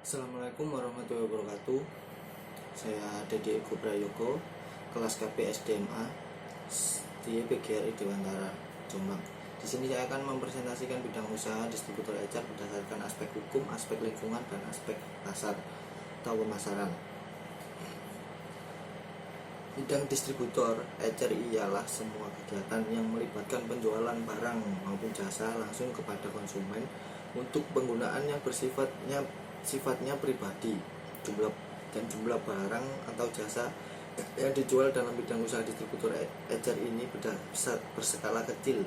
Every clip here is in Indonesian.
Assalamualaikum warahmatullahi wabarakatuh. Saya Dedi Eko Prayogo, kelas KP SDMA di PGRI Dewantara, Jombang. Di sini saya akan mempresentasikan bidang usaha distributor ecer berdasarkan aspek hukum, aspek lingkungan, dan aspek pasar atau pemasaran. Bidang distributor ecer ialah semua kegiatan yang melibatkan penjualan barang maupun jasa langsung kepada konsumen untuk penggunaan yang sifatnya pribadi. Jumlah barang atau jasa yang dijual dalam bidang usaha distributor ecer ini berskala kecil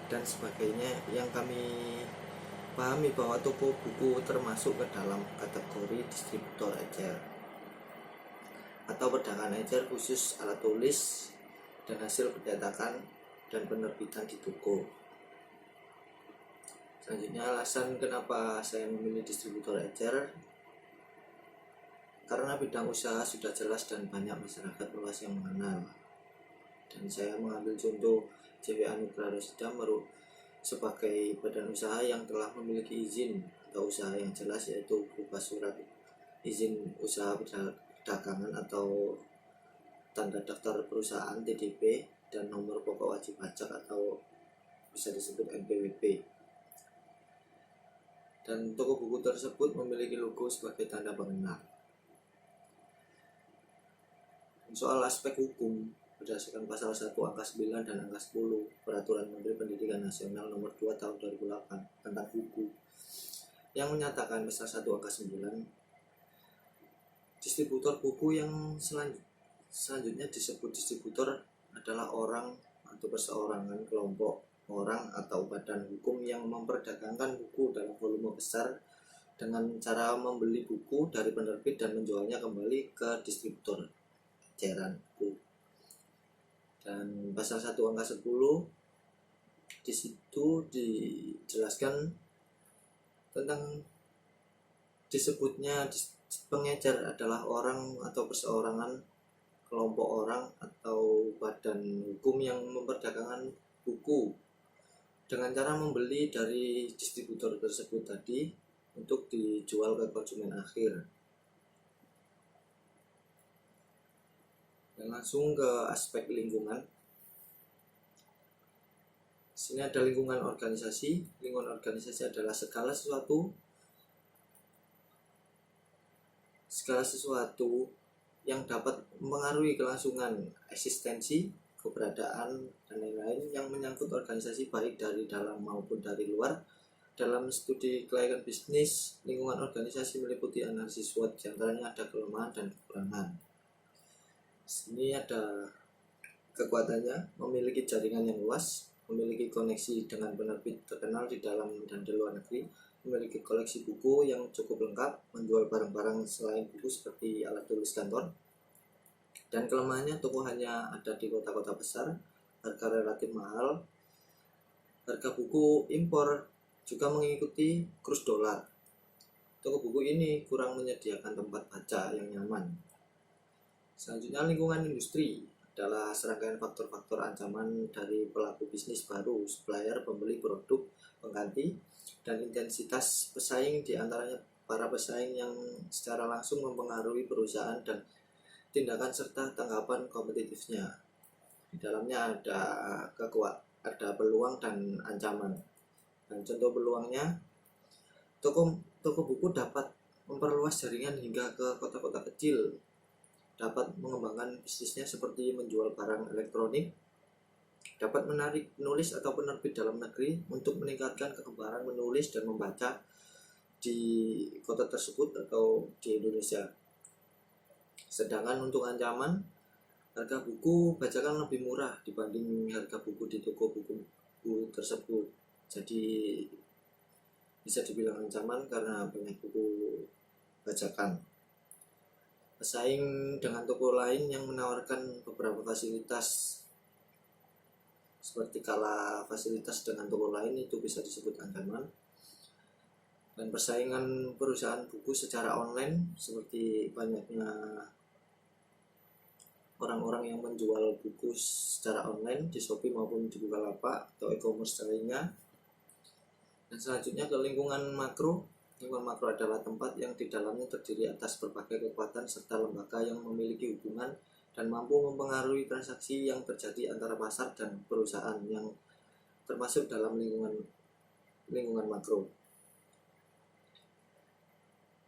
dan sebagainya, yang kami pahami bahwa toko buku termasuk ke dalam kategori distributor ecer atau perdagangan ecer khusus alat tulis dan hasil percetakan dan penerbitan di toko. Selanjutnya, alasan kenapa saya memilih distributor ecer, karena bidang usaha sudah jelas dan banyak masyarakat luas yang mengenal. Dan saya mengambil contoh JW Anugrah Rosida sebagai badan usaha yang telah memiliki izin atau usaha yang jelas, yaitu berupa surat izin usaha perdagangan atau tanda daftar perusahaan TDP dan nomor pokok wajib pajak atau bisa disebut NPWP. Dan toko buku tersebut memiliki logo sebagai tanda pengenal. Soal aspek hukum, berdasarkan pasal 1 angka 9 dan angka 10 Peraturan Menteri Pendidikan Nasional nomor 2 tahun 2008 tentang buku, yang menyatakan pasal 1 angka 9, distributor buku yang selanjutnya disebut distributor adalah orang atau perseorangan, kelompok orang atau badan hukum yang memperdagangkan buku dalam volume besar dengan cara membeli buku dari penerbit dan menjualnya kembali ke distributor eceran buku. Dan pasal 1 angka 10 di situ dijelaskan tentang disebutnya pengecer adalah orang atau perseorangan, kelompok orang atau badan hukum yang memperdagangkan buku dengan cara membeli dari distributor tersebut tadi untuk dijual ke konsumen akhir. Dan langsung ke aspek lingkungan. Sini ada lingkungan organisasi. Lingkungan organisasi adalah segala sesuatu yang dapat mempengaruhi kelangsungan eksistensi, keberadaan, dan lain-lain yang menyangkut organisasi baik dari dalam maupun dari luar. Dalam studi kelayakan bisnis, lingkungan organisasi meliputi analisis SWOT, diantaranya ada kelemahan dan kekurangan. Sini ada kekuatannya: memiliki jaringan yang luas, memiliki koneksi dengan penerbit terkenal di dalam dan di luar negeri, memiliki koleksi buku yang cukup lengkap, menjual barang-barang selain buku seperti alat tulis kantor. Dan kelemahannya, toko hanya ada di kota-kota besar, harga relatif mahal, harga buku impor juga mengikuti kurs dolar. Toko buku ini kurang menyediakan tempat baca yang nyaman. Selanjutnya, lingkungan industri adalah serangkaian faktor-faktor ancaman dari pelaku bisnis baru, supplier, pembeli produk, pengganti, dan intensitas pesaing, diantaranya para pesaing yang secara langsung mempengaruhi perusahaan dan tindakan serta tanggapan kompetitifnya. Di dalamnya ada peluang dan ancaman. Dan contoh peluangnya, toko buku dapat memperluas jaringan hingga ke kota-kota kecil, dapat mengembangkan bisnisnya seperti menjual barang elektronik, dapat menarik penulis atau penerbit dalam negeri untuk meningkatkan kegembaran menulis dan membaca di kota tersebut atau di Indonesia. Sedangkan untuk ancaman, harga buku bajakan lebih murah dibanding harga buku di toko buku tersebut. Jadi bisa dibilang ancaman karena banyak buku bajakan. Pesaing dengan toko lain yang menawarkan beberapa fasilitas seperti kalah fasilitas dengan toko lain, itu bisa disebut ancaman. Dan persaingan perusahaan buku secara online, seperti banyaknya orang-orang yang menjual buku secara online di Shopee maupun di Bukalapak atau e-commerce lainnya. Dan selanjutnya ke lingkungan makro, Lingkungan makro adalah tempat yang di dalamnya terdiri atas berbagai kekuatan serta lembaga yang memiliki hubungan dan mampu mempengaruhi transaksi yang terjadi antara pasar dan perusahaan yang termasuk dalam lingkungan makro.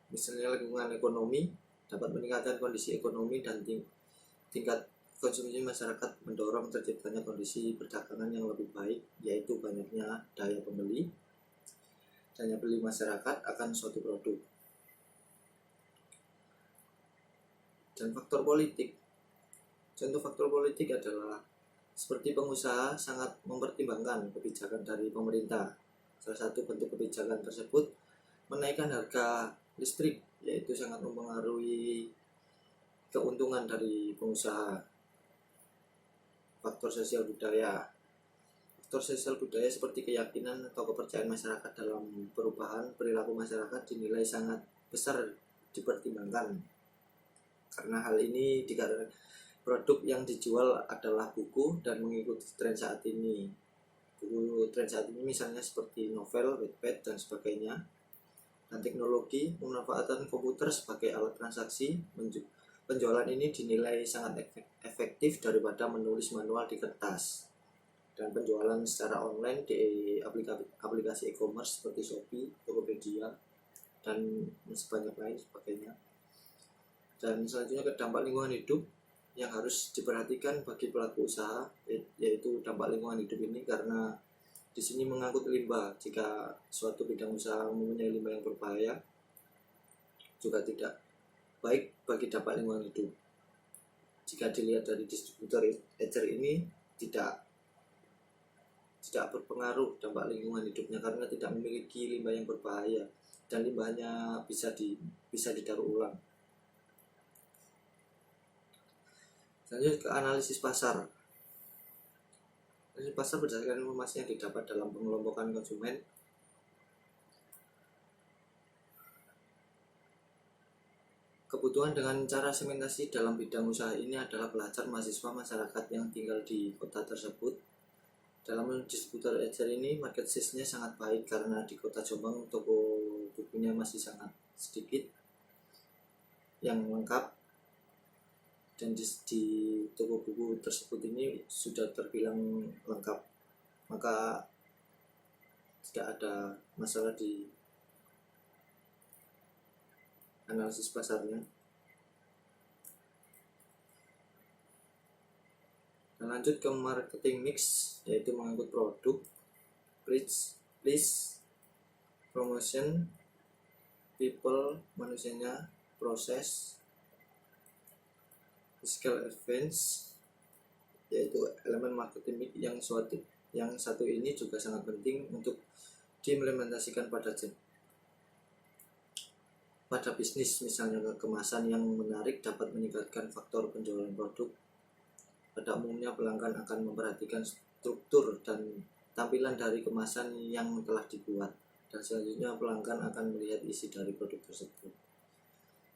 Misalnya lingkungan ekonomi dapat meningkatkan kondisi ekonomi dan tingkat konsumsi masyarakat, mendorong terciptanya kondisi perdagangan yang lebih baik, yaitu banyaknya daya beli masyarakat akan suatu produk. Dan faktor politik. Contoh faktor politik adalah seperti pengusaha sangat mempertimbangkan kebijakan dari pemerintah. Salah satu bentuk kebijakan tersebut menaikkan harga listrik, yaitu sangat mempengaruhi keuntungan dari pengusaha. Faktor sosial budaya. Faktor sosial budaya seperti keyakinan atau kepercayaan masyarakat dalam perubahan perilaku masyarakat dinilai sangat besar dipertimbangkan. Karena hal ini dikarenakan produk yang dijual adalah buku dan mengikuti tren saat ini. Buku tren saat ini misalnya seperti novel, Wattpad, dan sebagainya. Dan teknologi, pemanfaatan komputer sebagai alat transaksi, penjualan ini dinilai sangat efektif daripada menulis manual di kertas. Dan penjualan secara online di aplikasi e-commerce seperti Shopee, Tokopedia, dan sebanyak lain sebagainya. Dan selanjutnya ke dampak lingkungan hidup yang harus diperhatikan bagi pelaku usaha, yaitu dampak lingkungan hidup ini karena di sini mengangkut limbah. Jika suatu bidang usaha mempunyai limbah yang berbahaya, juga tidak baik bagi dampak lingkungan hidup. Jika dilihat dari distributor ecer ini tidak berpengaruh dampak lingkungan hidupnya karena tidak memiliki limbah yang berbahaya dan limbahnya bisa didaur ulang. Selanjutnya ke analisis pasar. Analisis pasar berdasarkan informasi yang didapat dalam pengelompokan konsumen. Kebutuhan dengan cara segmentasi dalam bidang usaha ini adalah pelajar, mahasiswa, masyarakat yang tinggal di kota tersebut. Dalam distributor ecer ini market size-nya sangat baik karena di kota Jombang toko bukunya masih sangat sedikit yang lengkap. Dan di toko buku tersebut ini sudah terbilang lengkap, maka tidak ada masalah di analisis pasarnya. Dan lanjut ke marketing mix, yaitu mengangkut produk, place, promotion, people, manusianya, proses, physical events, yaitu elemen marketing mix yang satu ini juga sangat penting untuk diimplementasikan pada bisnis. Misalnya kemasan yang menarik dapat meningkatkan faktor penjualan produk. Pada umumnya pelanggan akan memperhatikan struktur dan tampilan dari kemasan yang telah dibuat, dan selanjutnya pelanggan akan melihat isi dari produk tersebut.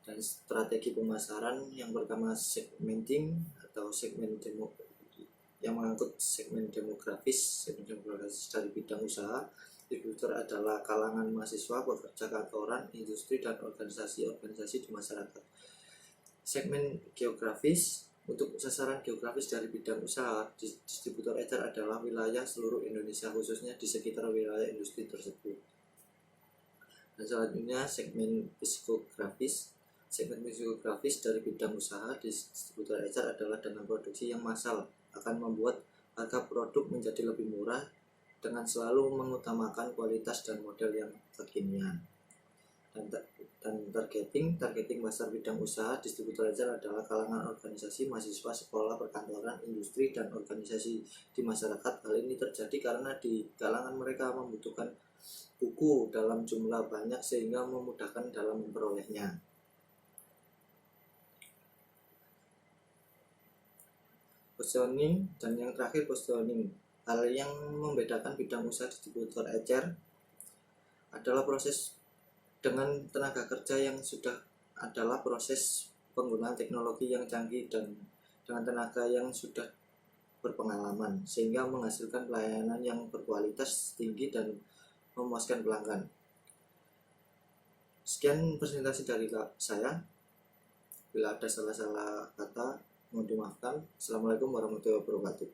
Dan strategi pemasaran yang pertama segmenting atau yang mengangkut segmen demografis dari bidang usaha. Distributor adalah kalangan mahasiswa, pekerja kantoran, industri, dan organisasi di masyarakat. Segmen geografis, untuk sasaran geografis dari bidang usaha, distributor ecer adalah wilayah seluruh Indonesia, khususnya di sekitar wilayah industri tersebut. Dan selanjutnya segmen psikografis. Segmen psikografis dari bidang usaha distributor ecer adalah dengan produksi yang massal akan membuat harga produk menjadi lebih murah dengan selalu mengutamakan kualitas dan model yang kekinian. Dan targeting pasar bidang usaha distributor ecer adalah kalangan organisasi, mahasiswa, sekolah, perkantoran, industri, dan organisasi di masyarakat. Hal ini terjadi karena di kalangan mereka membutuhkan buku dalam jumlah banyak sehingga memudahkan dalam memperolehnya. Positioning, dan yang terakhir positioning. Hal yang membedakan bidang usaha distributor ecer adalah proses dengan tenaga kerja yang sudah adalah proses penggunaan teknologi yang canggih dan dengan tenaga yang sudah berpengalaman sehingga menghasilkan pelayanan yang berkualitas tinggi dan memuaskan pelanggan. Sekian presentasi dari saya. Bila ada salah-salah kata, mohon dimaafkan. Assalamualaikum warahmatullahi wabarakatuh.